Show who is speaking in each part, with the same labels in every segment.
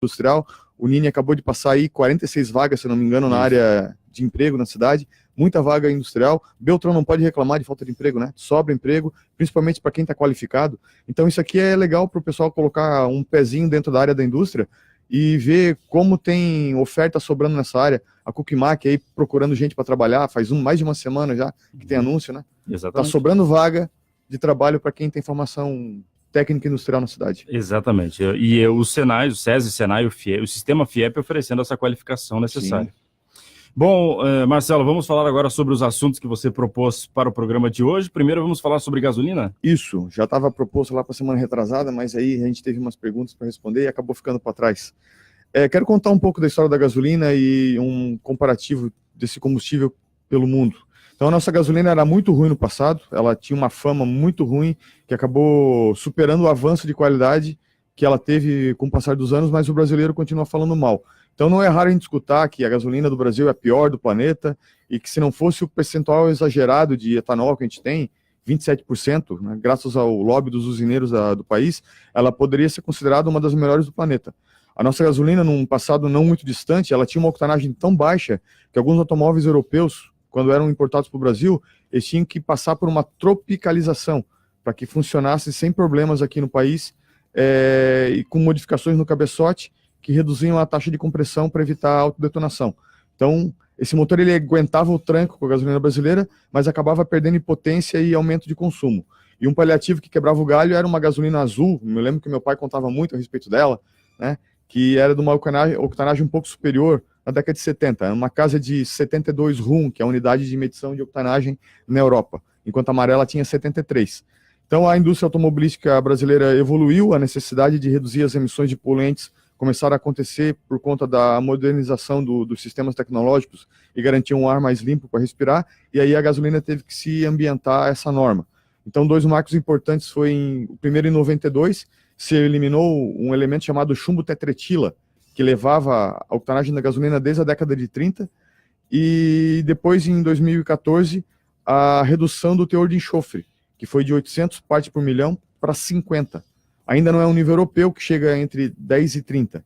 Speaker 1: industrial. O Nini acabou de passar aí 46 vagas, se não me engano, na área de emprego na cidade. Muita vaga industrial. Beltrão não pode reclamar de falta de emprego, né? Sobra emprego, principalmente para quem está qualificado. Então isso aqui é legal para o pessoal colocar um pezinho dentro da área da indústria e ver como tem oferta sobrando nessa área. A Cookmac aí procurando gente para trabalhar, faz mais de uma semana já que tem anúncio, né? Exatamente. Está sobrando vaga de trabalho para quem tem formação técnica industrial na cidade.
Speaker 2: Exatamente. E o Senai, o SESI, o Senai, o FIEP, o sistema FIEP oferecendo essa qualificação necessária. Sim. Bom, Marcelo, vamos falar agora sobre os assuntos que você propôs para o programa de hoje. Primeiro vamos falar sobre gasolina?
Speaker 1: Isso, já estava proposto lá para a semana retrasada, mas aí a gente teve umas perguntas para responder e acabou ficando para trás. Quero contar um pouco da história da gasolina e um comparativo desse combustível pelo mundo. Então a nossa gasolina era muito ruim no passado, ela tinha uma fama muito ruim, que acabou superando o avanço de qualidade que ela teve com o passar dos anos, mas o brasileiro continua falando mal. Então não é raro a gente escutar que a gasolina do Brasil é a pior do planeta e que se não fosse o percentual exagerado de etanol que a gente tem, 27%, né, graças ao lobby dos usineiros do país, ela poderia ser considerada uma das melhores do planeta. A nossa gasolina, num passado não muito distante, ela tinha uma octanagem tão baixa que alguns automóveis europeus, quando eram importados para o Brasil, eles tinham que passar por uma tropicalização para que funcionasse sem problemas aqui no país e com modificações no cabeçote que reduziam a taxa de compressão para evitar a autodetonação. Então, esse motor ele aguentava o tranco com a gasolina brasileira, mas acabava perdendo em potência e aumento de consumo. E um paliativo que quebrava o galho era uma gasolina azul, me lembro que meu pai contava muito a respeito dela, né, que era de uma octanagem um pouco superior na década de 70, uma casa de 72 RUM, que é a unidade de medição de octanagem na Europa, enquanto a amarela tinha 73. Então a indústria automobilística brasileira evoluiu, a necessidade de reduzir as emissões de poluentes começaram a acontecer por conta da modernização dos sistemas tecnológicos e garantir um ar mais limpo para respirar, e aí a gasolina teve que se ambientar a essa norma. Então, dois marcos importantes foi, o primeiro em 92, se eliminou um elemento chamado chumbo tetretila, que levava a octanagem da gasolina desde a década de 30, e depois, em 2014, a redução do teor de enxofre, que foi de 800 partes por milhão para 50. Ainda não é um nível europeu, que chega entre 10 e 30.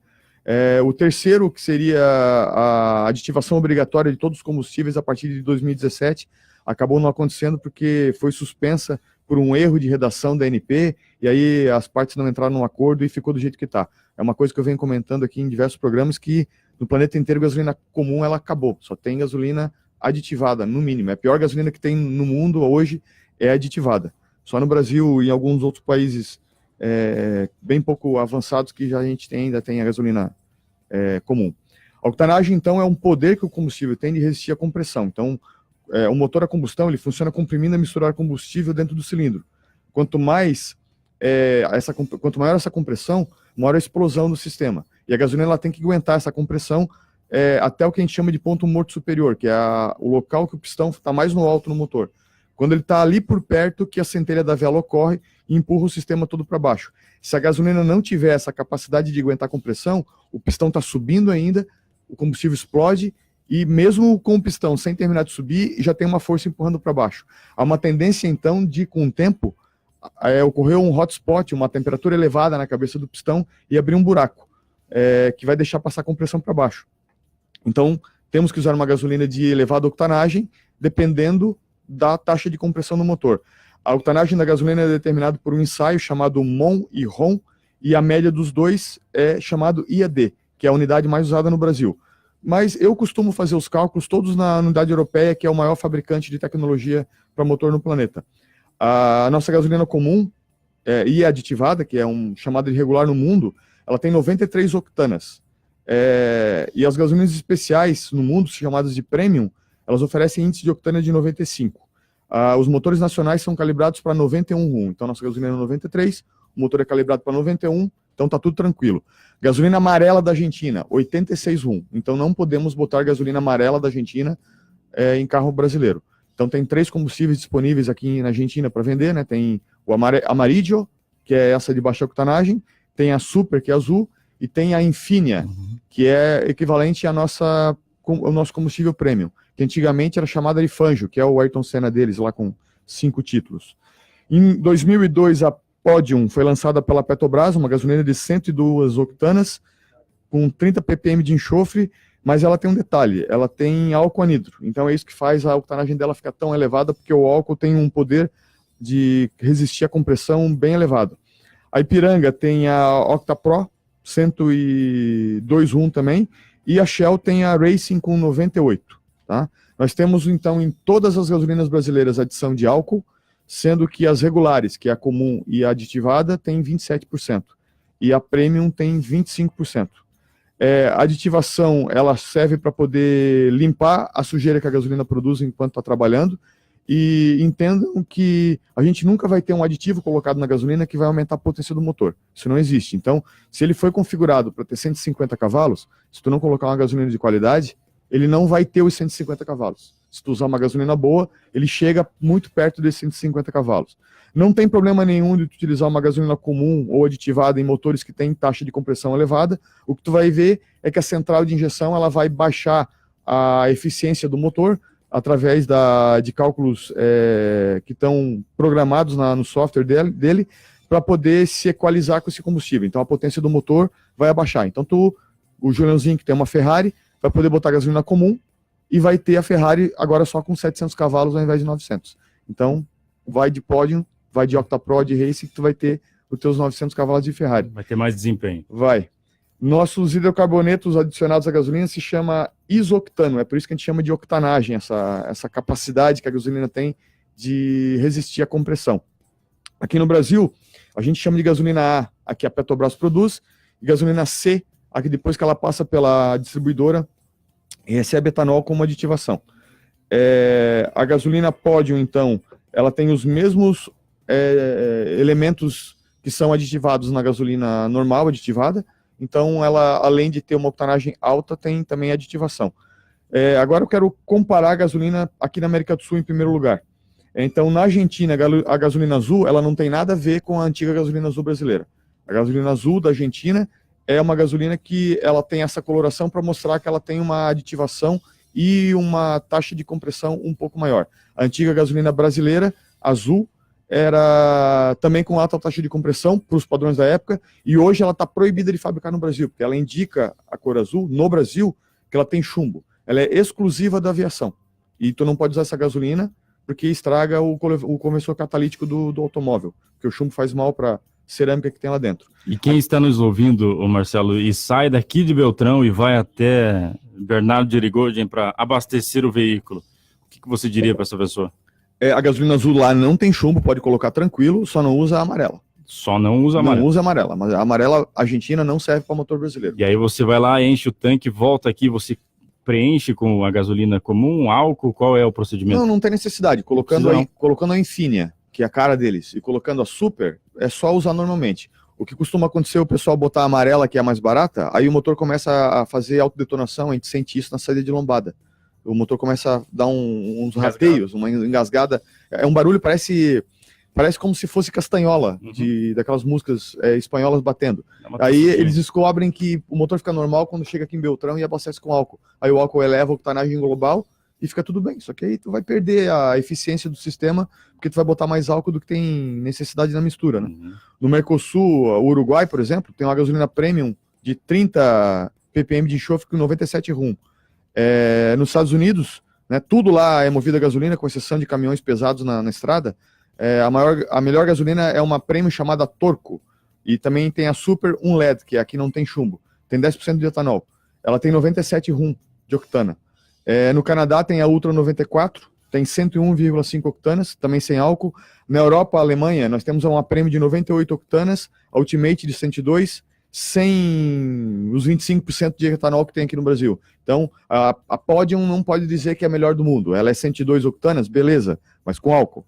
Speaker 1: O terceiro, que seria a aditivação obrigatória de todos os combustíveis a partir de 2017, acabou não acontecendo porque foi suspensa por um erro de redação da ANP, e aí as partes não entraram num acordo e ficou do jeito que está. É uma coisa que eu venho comentando aqui em diversos programas, que no planeta inteiro a gasolina comum ela acabou, só tem gasolina aditivada, no mínimo. A pior gasolina que tem no mundo hoje é aditivada. Só no Brasil e em alguns outros países bem pouco avançados que já a gente ainda tem a gasolina comum. A octanagem, então, é um poder que o combustível tem de resistir à compressão. Então, o motor a combustão ele funciona comprimindo e misturar combustível dentro do cilindro. Quanto maior essa compressão, maior a explosão do sistema. E a gasolina ela tem que aguentar essa compressão até o que a gente chama de ponto morto superior, que é o local que o pistão está mais no alto no motor. Quando ele está ali por perto, que a centelha da vela ocorre e empurra o sistema todo para baixo. Se a gasolina não tiver essa capacidade de aguentar a compressão, o pistão está subindo ainda, o combustível explode, e mesmo com o pistão sem terminar de subir, já tem uma força empurrando para baixo. Há uma tendência, então, de, com o tempo, ocorrer um hotspot, uma temperatura elevada na cabeça do pistão e abrir um buraco, que vai deixar passar a compressão para baixo. Então, temos que usar uma gasolina de elevada octanagem, dependendo da taxa de compressão no motor. A octanagem da gasolina é determinada por um ensaio chamado MON e RON, e a média dos dois é chamado IAD, que é a unidade mais usada no Brasil. Mas eu costumo fazer os cálculos todos na unidade europeia, que é o maior fabricante de tecnologia para motor no planeta. A nossa gasolina comum e aditivada, que é chamada de regular no mundo, ela tem 93 octanas. E as gasolinas especiais no mundo, chamadas de premium, elas oferecem índice de octana de 95. Os motores nacionais são calibrados para 91 RUM. Então, nossa gasolina é 93, o motor é calibrado para 91, então está tudo tranquilo. Gasolina amarela da Argentina, 86 RUM. Então, não podemos botar gasolina amarela da Argentina em carro brasileiro. Então, tem 3 combustíveis disponíveis aqui na Argentina para vender, né? Tem o Amarillo, que é essa de baixa octanagem, tem a Super, que é azul, e tem a Infinia, que é equivalente ao nosso combustível premium, que antigamente era chamada de Fangio, que é o Ayrton Senna deles, lá com 5 títulos. Em 2002, a Podium foi lançada pela Petrobras, uma gasolina de 102 octanas, com 30 ppm de enxofre, mas ela tem um detalhe, ela tem álcool anidro. Então é isso que faz a octanagem dela ficar tão elevada, porque o álcool tem um poder de resistir à compressão bem elevado. A Ipiranga tem a OctaPro 102 rum também, e a Shell tem a Racing com 98, tá? Nós temos, então, em todas as gasolinas brasileiras adição de álcool, sendo que as regulares, que é a comum e a aditivada, tem 27%, e a Premium tem 25%. A aditivação, ela serve para poder limpar a sujeira que a gasolina produz enquanto está trabalhando, e entendam que a gente nunca vai ter um aditivo colocado na gasolina que vai aumentar a potência do motor. Isso não existe. Então, se ele foi configurado para ter 150 cavalos, se tu não colocar uma gasolina de qualidade, ele não vai ter os 150 cavalos. Se tu usar uma gasolina boa, ele chega muito perto desses 150 cavalos. Não tem problema nenhum de utilizar uma gasolina comum ou aditivada em motores que têm taxa de compressão elevada. O que tu vai ver é que a central de injeção ela vai baixar a eficiência do motor através de cálculos que estão programados no software dele para poder se equalizar com esse combustível. Então a potência do motor vai abaixar. Então o Juliãozinho, que tem uma Ferrari, vai poder botar gasolina comum e vai ter a Ferrari agora só com 700 cavalos ao invés de 900. Então vai de Podium, vai de OctaPro, de Racing, que tu vai ter os teus 900 cavalos de Ferrari.
Speaker 2: Vai ter mais desempenho.
Speaker 1: Vai. Nossos hidrocarbonetos adicionados à gasolina se chama isoctano, é por isso que a gente chama de octanagem, essa capacidade que a gasolina tem de resistir à compressão. Aqui no Brasil, a gente chama de gasolina A, a que a Petrobras produz, e gasolina C, a que depois que ela passa pela distribuidora, recebe etanol como aditivação. A gasolina Podium, então, ela tem os mesmos elementos que são aditivados na gasolina normal, aditivada. Então, ela, além de ter uma octanagem alta, tem também aditivação. Agora eu quero comparar a gasolina aqui na América do Sul em primeiro lugar. Então, na Argentina, a gasolina azul, ela não tem nada a ver com a antiga gasolina azul brasileira. A gasolina azul da Argentina é uma gasolina que ela tem essa coloração para mostrar que ela tem uma aditivação e uma taxa de compressão um pouco maior. A antiga gasolina brasileira, azul, era também com alta taxa de compressão para os padrões da época, e hoje ela está proibida de fabricar no Brasil, porque ela indica a cor azul no Brasil que ela tem chumbo. Ela é exclusiva da aviação. E tu não pode usar essa gasolina porque estraga o conversor catalítico do automóvel, porque o chumbo faz mal para a cerâmica que tem lá dentro.
Speaker 2: E quem está nos ouvindo, Marcelo, e sai daqui de Beltrão e vai até Bernardo de Irigoyen para abastecer o veículo, o que você diria para essa pessoa?
Speaker 1: A gasolina azul lá não tem chumbo, pode colocar tranquilo, só não usa a amarela.
Speaker 2: Só não usa amarela.
Speaker 1: Não usa amarela, mas a amarela argentina não serve para motor brasileiro.
Speaker 2: E aí você vai lá, enche o tanque, volta aqui, você preenche com a gasolina comum, álcool, qual é o procedimento? Não
Speaker 1: tem necessidade. Colocando a Infinia, que é a cara deles, e colocando a Super, é só usar normalmente. O que costuma acontecer é o pessoal botar a amarela, que é a mais barata, aí o motor começa a fazer autodetonação, a gente sente isso na saída de lombada. O motor começa a dar uns rateios, uma engasgada. É um barulho, parece como se fosse castanhola, daquelas músicas espanholas batendo. Aí eles descobrem que o motor fica normal quando chega aqui em Beltrão e abastece com álcool. Aí o álcool eleva a octanagem global e fica tudo bem. Só que aí tu vai perder a eficiência do sistema, porque tu vai botar mais álcool do que tem necessidade na mistura, né? No Mercosul, o Uruguai, por exemplo, tem uma gasolina premium de 30 ppm de enxofre com 97 rum. Nos Estados Unidos, né, tudo lá é movido a gasolina, com exceção de caminhões pesados na estrada. A melhor gasolina é uma premium chamada Torco, e também tem a Super LED, que aqui não tem chumbo, tem 10% de etanol. Ela tem 97 rum de octana. No Canadá tem a Ultra 94, tem 101,5 octanas, também sem álcool. Na Europa, a Alemanha, nós temos uma premium de 98 octanas, a Ultimate de 102, sem os 25% de etanol que tem aqui no Brasil. Então, a Podium não pode dizer que é a melhor do mundo. Ela é 102 octanas, beleza, mas com álcool.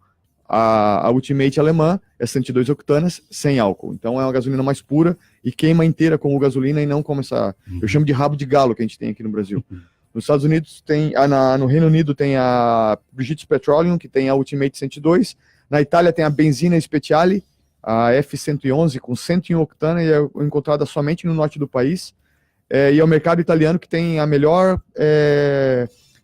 Speaker 1: A Ultimate alemã é 102 octanas, sem álcool. Então, é uma gasolina mais pura e queima inteira como gasolina e não como essa... Eu chamo de rabo de galo que a gente tem aqui no Brasil. Nos Estados Unidos, no Reino Unido tem a British Petroleum, que tem a Ultimate 102. Na Itália tem a Benzina Speciale, a F111 com 101 octana, e é encontrada somente no norte do país. E é o mercado italiano que tem a melhor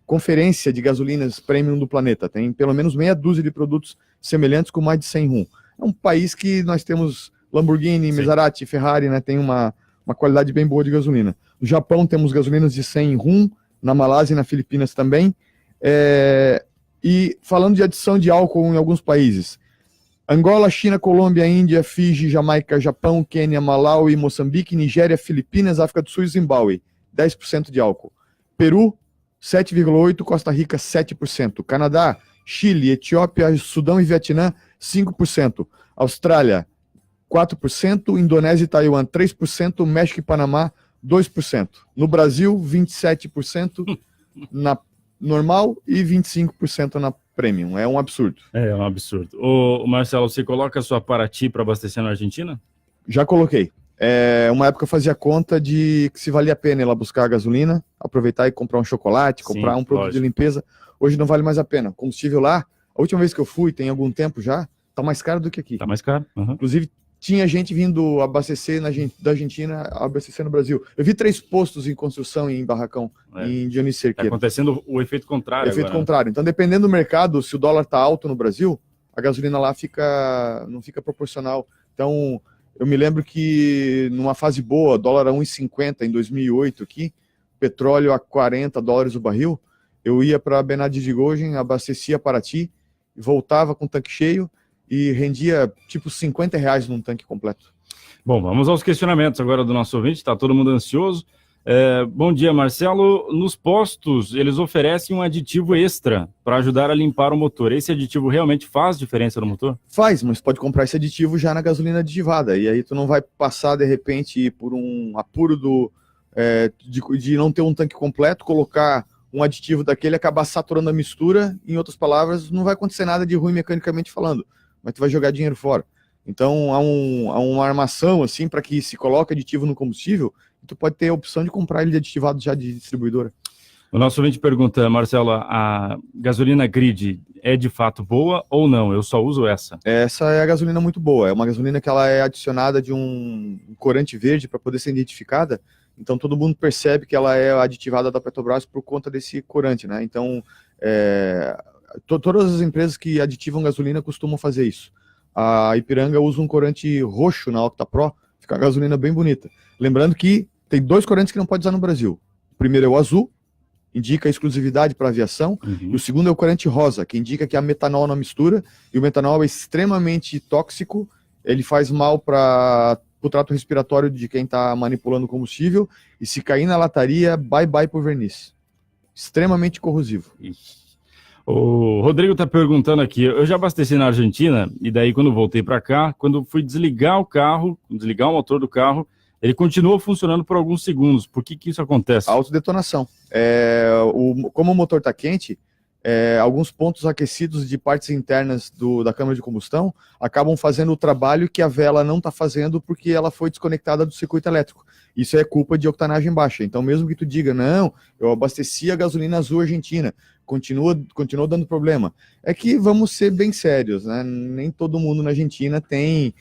Speaker 1: conferência de gasolinas premium do planeta. Tem pelo menos meia dúzia de produtos semelhantes com mais de 100 rum. É um país que nós temos Lamborghini, Maserati, Ferrari, né? Tem uma uma qualidade bem boa de gasolina. No Japão temos gasolinas de 100 em rum, na Malásia e na Filipinas também. E falando de adição de álcool em alguns países, Angola, China, Colômbia, Índia, Fiji, Jamaica, Japão, Quênia, Malawi, Moçambique, Nigéria, Filipinas, África do Sul e Zimbábue, 10% de álcool. Peru, 7,8%, Costa Rica, 7%. Canadá, Chile, Etiópia, Sudão e Vietnã, 5%. Austrália, 4%. Indonésia e Taiwan, 3%. México e Panamá, 2%. No Brasil, 27% na normal e 25% na premium. É um absurdo.
Speaker 2: É um absurdo. Ô, Marcelo, você coloca a sua Paraty para abastecer na Argentina?
Speaker 1: Já coloquei. Uma época eu fazia conta de que se valia a pena ir lá buscar a gasolina, aproveitar e comprar um chocolate, comprar um produto de limpeza. Hoje não vale mais a pena. Combustível lá, a última vez que eu fui, tem algum tempo já, tá mais caro do que aqui.
Speaker 2: Tá mais caro. Uhum.
Speaker 1: Inclusive, tinha gente vindo abastecer da Argentina, abastecer no Brasil. Eu vi 3 postos em construção em Barracão, em Dionísio Cerqueira.
Speaker 2: Tá acontecendo o efeito contrário.
Speaker 1: O efeito contrário. Então, dependendo do mercado, se o dólar tá alto no Brasil, a gasolina lá não fica proporcional. Então, eu me lembro que numa fase boa, dólar a 1,50 em 2008 aqui, petróleo a $40 o barril, eu ia para Bernardes de Gojen, abastecia Paraty, voltava com o tanque cheio, e rendia tipo R$50 num tanque completo.
Speaker 2: Bom, vamos aos questionamentos agora do nosso ouvinte, está todo mundo ansioso. Bom dia, Marcelo. Nos postos, eles oferecem um aditivo extra para ajudar a limpar o motor. Esse aditivo realmente faz diferença no motor?
Speaker 1: Faz, mas pode comprar esse aditivo já na gasolina aditivada, e aí tu não vai passar, de repente, por um apuro de não ter um tanque completo, colocar um aditivo daquele, acabar saturando a mistura. Em outras palavras, não vai acontecer nada de ruim mecanicamente falando, mas tu vai jogar dinheiro fora. Então há uma armação assim para que se coloque aditivo no combustível, e tu pode ter a opção de comprar ele aditivado já de distribuidora.
Speaker 2: O nosso ouvinte pergunta, Marcelo, a gasolina grid é de fato boa ou não? Eu só uso essa.
Speaker 1: Essa é a gasolina muito boa, é uma gasolina que ela é adicionada de um corante verde para poder ser identificada, então todo mundo percebe que ela é aditivada da Petrobras por conta desse corante, né? Então todas as empresas que aditivam gasolina costumam fazer isso. A Ipiranga usa um corante roxo na Octa Pro, fica a gasolina bem bonita. Lembrando que tem 2 corantes que não pode usar no Brasil. O primeiro é o azul, indica exclusividade para aviação, e o segundo é o corante rosa, que indica que há metanol na mistura, e o metanol é extremamente tóxico, ele faz mal para o trato respiratório de quem está manipulando o combustível, e se cair na lataria, bye bye por verniz. Extremamente corrosivo.
Speaker 2: O Rodrigo está perguntando aqui, eu já abasteci na Argentina, e daí quando voltei para cá, quando fui desligar o carro, desligar o motor do carro, ele continuou funcionando por alguns segundos. Por que isso acontece?
Speaker 1: Autodetonação. Como o motor está quente, alguns pontos aquecidos de partes internas da câmara de combustão acabam fazendo o trabalho que a vela não está fazendo porque ela foi desconectada do circuito elétrico. Isso é culpa de octanagem baixa. Então, mesmo que tu diga, não, eu abasteci a gasolina azul argentina, continua dando problema. É que vamos ser bem sérios, né? Nem todo mundo na Argentina tem,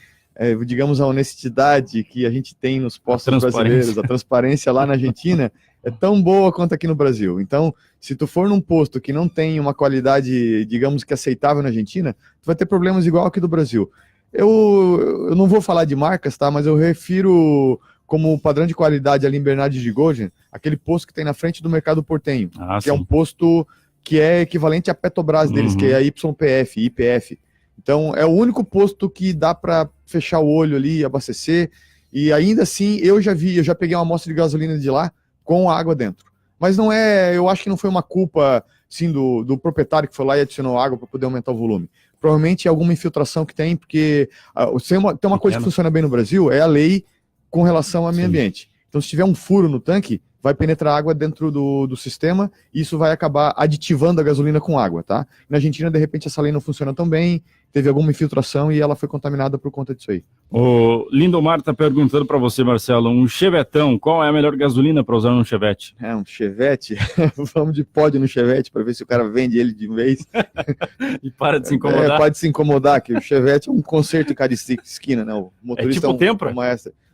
Speaker 1: digamos, a honestidade que a gente tem nos postos brasileiros. A transparência lá na Argentina é tão boa quanto aqui no Brasil. Então, se tu for num posto que não tem uma qualidade, digamos que aceitável na Argentina, tu vai ter problemas igual aqui do Brasil. Eu não vou falar de marcas, tá? Mas eu refiro como padrão de qualidade ali em Bernardes de Gojen, aquele posto que tem na frente do Mercado Portenho, que é um posto que é equivalente à Petrobras deles, que é a YPF, IPF. Então, é o único posto que dá para fechar o olho ali e abastecer, e ainda assim, eu já peguei uma amostra de gasolina de lá com água dentro. Mas não eu acho que não foi uma culpa, sim, do proprietário que foi lá e adicionou água para poder aumentar o volume. Provavelmente é alguma infiltração que tem, porque tem uma coisa que funciona bem no Brasil, é a lei com relação ao meio ambiente. Então, se tiver um furo no tanque, vai penetrar água dentro do sistema e isso vai acabar aditivando a gasolina com água, tá? Na Argentina, de repente, essa lei não funciona tão bem, teve alguma infiltração e ela foi contaminada por conta disso aí.
Speaker 2: O Lindomar está perguntando para você, Marcelo, um Chevetão, qual é a melhor gasolina para usar num Chevette?
Speaker 1: Um Chevette? Vamos de pódio no Chevette para ver se o cara vende ele de vez.
Speaker 2: E para de se incomodar.
Speaker 1: Pode se incomodar, que o Chevette é um concerto em cada esquina, né? O motorista
Speaker 2: tipo o Tempra?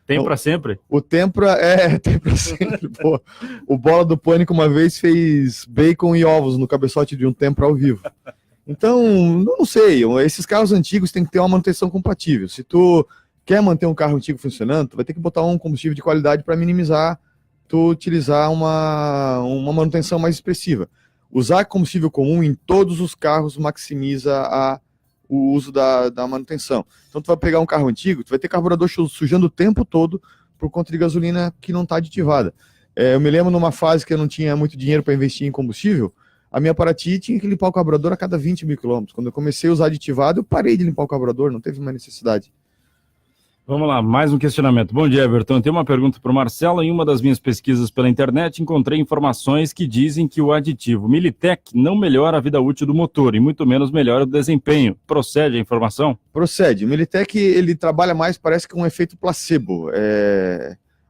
Speaker 2: Tem para sempre?
Speaker 1: O Tempra tem para sempre. Pô, o Bola do Pânico uma vez fez bacon e ovos no cabeçote de um Tempra ao vivo. Então, não sei, esses carros antigos têm que ter uma manutenção compatível. Se tu quer manter um carro antigo funcionando, tu vai ter que botar um combustível de qualidade para minimizar tu utilizar uma manutenção mais expressiva. Usar combustível comum em todos os carros maximiza o uso da manutenção. Então tu vai pegar um carro antigo, tu vai ter carburador sujando o tempo todo por conta de gasolina que não está aditivada. Eu me lembro numa fase que eu não tinha muito dinheiro para investir em combustível, a minha Paraty tinha que limpar o carburador a cada 20 mil quilômetros. Quando eu comecei a usar aditivado, eu parei de limpar o carburador, não teve mais necessidade.
Speaker 2: Vamos lá, mais um questionamento. Bom dia, Everton. Tem uma pergunta para o Marcelo. Em uma das minhas pesquisas pela internet, encontrei informações que dizem que o aditivo Militec não melhora a vida útil do motor e muito menos melhora o desempenho. Procede a informação?
Speaker 1: Procede. O Militec, ele trabalha mais, parece que um efeito placebo.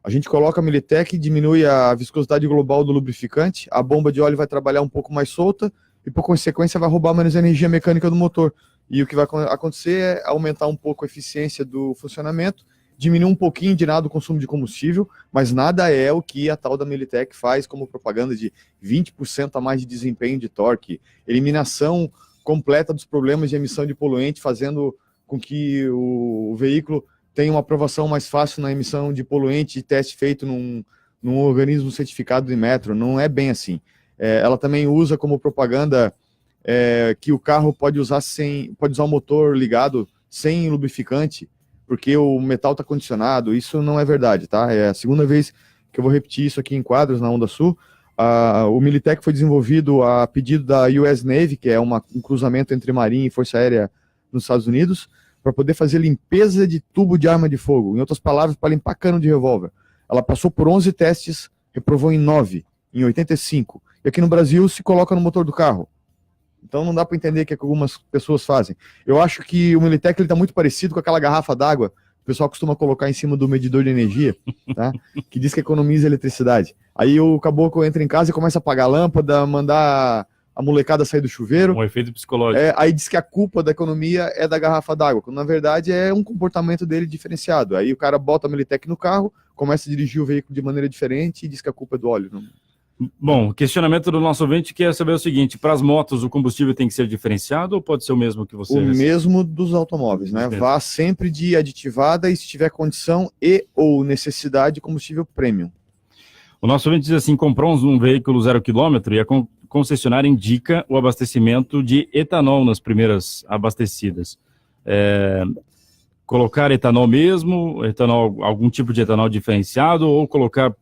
Speaker 1: A gente coloca a Militec, diminui a viscosidade global do lubrificante, a bomba de óleo vai trabalhar um pouco mais solta e, por consequência, vai roubar menos energia mecânica do motor. E o que vai acontecer é aumentar um pouco a eficiência do funcionamento, diminuir um pouquinho de nada o consumo de combustível, mas nada é o que a tal da Militec faz como propaganda de 20% a mais de desempenho de torque, eliminação completa dos problemas de emissão de poluente, fazendo com que o veículo tenha uma aprovação mais fácil na emissão de poluente de teste feito num organismo certificado de Metro. Não é bem assim. Ela também usa como propaganda que o carro pode usar o motor ligado sem lubrificante, porque o metal está condicionado. Isso não é verdade, tá? É a segunda vez que eu vou repetir isso aqui em quadros na Onda Sul. O Militec foi desenvolvido a pedido da US Navy, que é um cruzamento entre Marinha e Força Aérea nos Estados Unidos, para poder fazer limpeza de tubo de arma de fogo. Em outras palavras, para limpar cano de revólver. Ela passou por 11 testes, reprovou em 9, em 85. E aqui no Brasil se coloca no motor do carro. Então não dá para entender o que algumas pessoas fazem. Eu acho que o Militec está muito parecido com aquela garrafa d'água que o pessoal costuma colocar em cima do medidor de energia, tá? Que diz que economiza eletricidade. Aí o caboclo entra em casa e começa a apagar a lâmpada, mandar a molecada sair do chuveiro.
Speaker 2: Um efeito psicológico.
Speaker 1: Aí diz que a culpa da economia é da garrafa d'água, quando na verdade é um comportamento dele diferenciado. Aí o cara bota a Militec no carro, começa a dirigir o veículo de maneira diferente e diz que a culpa é do óleo. Não...
Speaker 2: Bom, o questionamento do nosso ouvinte quer saber o seguinte: para as motos o combustível tem que ser diferenciado ou pode ser o mesmo que você...
Speaker 1: O mesmo dos automóveis, né? Vá sempre de aditivada e, se tiver condição ou necessidade, combustível premium.
Speaker 2: O nosso ouvinte diz assim: comprou um veículo 0 km e a concessionária indica o abastecimento de etanol nas primeiras abastecidas. Colocar etanol mesmo, algum tipo de etanol diferenciado, ou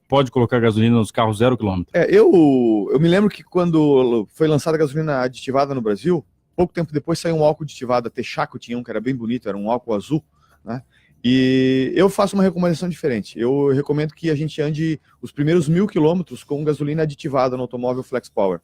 Speaker 2: pode colocar gasolina nos carros 0 km?
Speaker 1: Eu me lembro que quando foi lançada a gasolina aditivada no Brasil, pouco tempo depois saiu um álcool aditivado, a Texaco tinha um que era bem bonito, era um álcool azul, né? E eu faço uma recomendação diferente. Eu recomendo que a gente ande os primeiros 1.000 quilômetros com gasolina aditivada no automóvel Flex Power.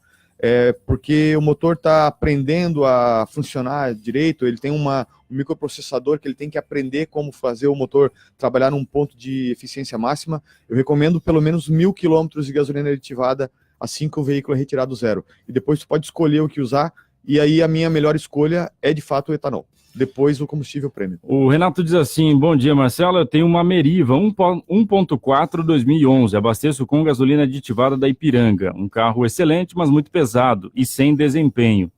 Speaker 1: Porque o motor está aprendendo a funcionar direito, ele tem um microprocessador que ele tem que aprender como fazer o motor trabalhar num ponto de eficiência máxima. Eu recomendo pelo menos 1.000 quilômetros de gasolina aditivada assim que o veículo é retirado zero. E depois você pode escolher o que usar, e aí a minha melhor escolha é de fato o etanol. Depois o combustível premium.
Speaker 2: O Renato diz assim: bom dia, Marcelo, eu tenho uma Meriva 1.4 2011, abasteço com gasolina aditivada da Ipiranga, um carro excelente, mas muito pesado e sem desempenho.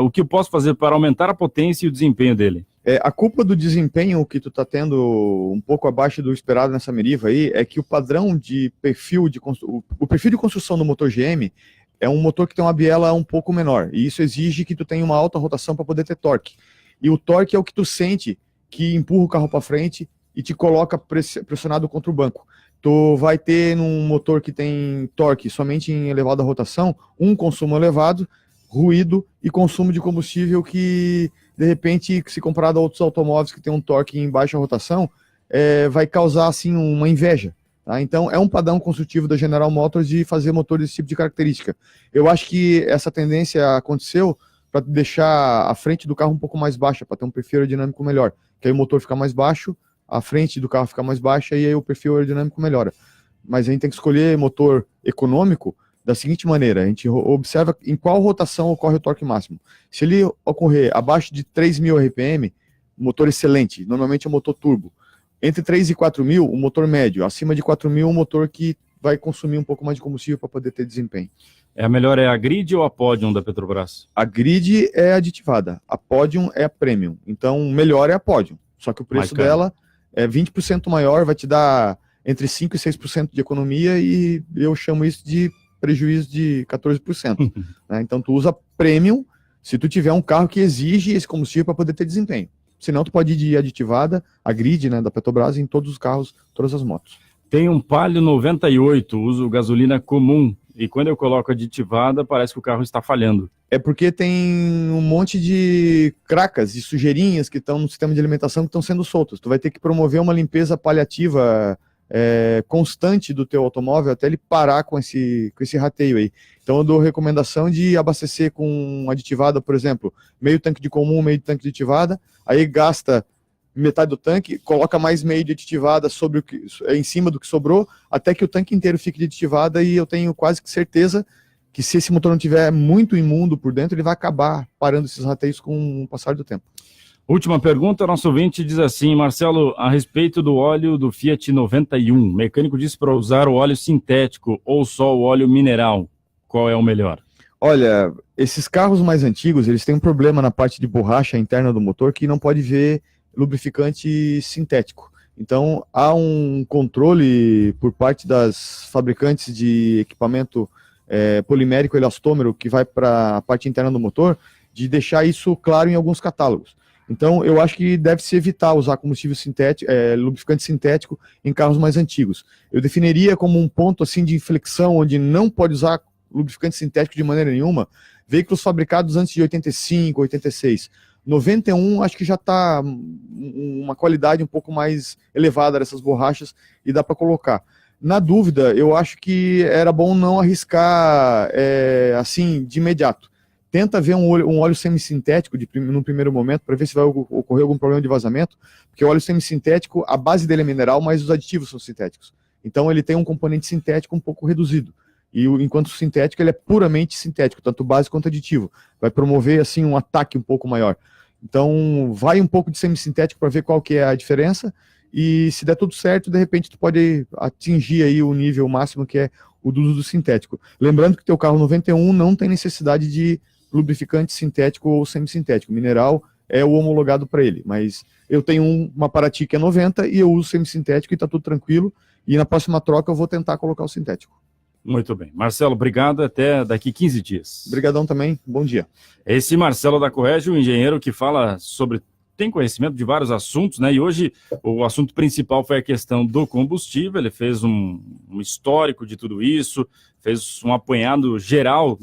Speaker 2: O que eu posso fazer para aumentar a potência e o desempenho dele?
Speaker 1: A culpa do desempenho que tu tá tendo um pouco abaixo do esperado nessa Meriva aí é que o padrão de perfil de construção do motor GM é um motor que tem uma biela um pouco menor, e isso exige que tu tenha uma alta rotação para poder ter torque. E o torque é o que tu sente que empurra o carro para frente e te coloca pressionado contra o banco. Tu vai ter num motor que tem torque somente em elevada rotação, um consumo elevado, ruído e consumo de combustível que, de repente, se comparado a outros automóveis que tem um torque em baixa rotação, vai causar assim uma inveja. Tá? Então é um padrão construtivo da General Motors de fazer motores desse tipo de característica. Eu acho que essa tendência aconteceu para deixar a frente do carro um pouco mais baixa, para ter um perfil aerodinâmico melhor. Que aí o motor fica mais baixo, a frente do carro fica mais baixa e aí o perfil aerodinâmico melhora. Mas a gente tem que escolher motor econômico da seguinte maneira: a gente observa em qual rotação ocorre o torque máximo. Se ele ocorrer abaixo de 3.000 RPM, motor excelente, normalmente é um motor turbo. Entre 3 e 4.000, o motor médio. Acima de 4.000, um motor que vai consumir um pouco mais de combustível para poder ter desempenho.
Speaker 2: A melhor é a Grid ou a Podium da Petrobras?
Speaker 1: A Grid é aditivada, a Podium é a Premium. Então, melhor é a Podium. Só que o preço dela 20% maior, vai te dar entre 5% e 6% de economia, e eu chamo isso de prejuízo de 14%. Né? Então, tu usa premium se tu tiver um carro que exige esse combustível para poder ter desempenho. Senão, tu pode ir de aditivada, a grid, né, da Petrobras, em todos os carros, todas as motos.
Speaker 2: Tem um Palio 98, uso gasolina comum, e quando eu coloco aditivada, parece que o carro está falhando.
Speaker 1: É porque tem um monte de cracas e sujeirinhas que estão no sistema de alimentação que estão sendo soltas. Tu vai ter que promover uma limpeza paliativa constante do teu automóvel até ele parar com esse rateio aí. Então eu dou recomendação de abastecer com aditivada, por exemplo, meio tanque de comum, meio tanque de aditivada, aí gasta metade do tanque, coloca mais meio de aditivada sobre o que, em cima do que sobrou, até que o tanque inteiro fique de aditivada, e eu tenho quase que certeza que se esse motor não tiver muito imundo por dentro, ele vai acabar parando esses rateios com o passar do tempo.
Speaker 2: Última pergunta, nosso ouvinte diz assim: Marcelo, a respeito do óleo do Fiat 91, o mecânico disse para usar o óleo sintético ou só o óleo mineral, qual é o melhor?
Speaker 1: Olha, esses carros mais antigos, eles têm um problema na parte de borracha interna do motor que não pode ver lubrificante sintético. Então, há um controle por parte das fabricantes de equipamento polimérico elastômero que vai para a parte interna do motor, de deixar isso claro em alguns catálogos. Então, eu acho que deve-se evitar usar combustível sintético, lubrificante sintético em carros mais antigos. Eu definiria como um ponto assim de inflexão, onde não pode usar lubrificante sintético de maneira nenhuma, veículos fabricados antes de 85, 86. 91, acho que já está uma qualidade um pouco mais elevada dessas borrachas e dá para colocar. Na dúvida, eu acho que era bom não arriscar assim de imediato. Tenta ver um óleo semissintético no primeiro momento, para ver se vai ocorrer algum problema de vazamento, porque o óleo semissintético, a base dele é mineral, mas os aditivos são sintéticos. Então ele tem um componente sintético um pouco reduzido. E enquanto o sintético, ele é puramente sintético, tanto base quanto aditivo. Vai promover assim um ataque um pouco maior. Então vai um pouco de semissintético para ver qual que é a diferença, e se der tudo certo, de repente tu pode atingir aí o nível máximo, que é o do uso do sintético. Lembrando que teu carro 91 não tem necessidade de lubrificante sintético ou semissintético. Mineral é o homologado para ele, mas eu tenho uma Paraty que é 90 e eu uso semissintético e está tudo tranquilo, e na próxima troca eu vou tentar colocar o sintético.
Speaker 2: Muito bem. Marcelo, obrigado, até daqui 15 dias.
Speaker 1: Obrigadão também, bom dia.
Speaker 2: Esse Marcelo da Corrégio, um engenheiro que fala tem conhecimento de vários assuntos, né? E hoje o assunto principal foi a questão do combustível. Ele fez um histórico de tudo isso, fez um apanhado geral.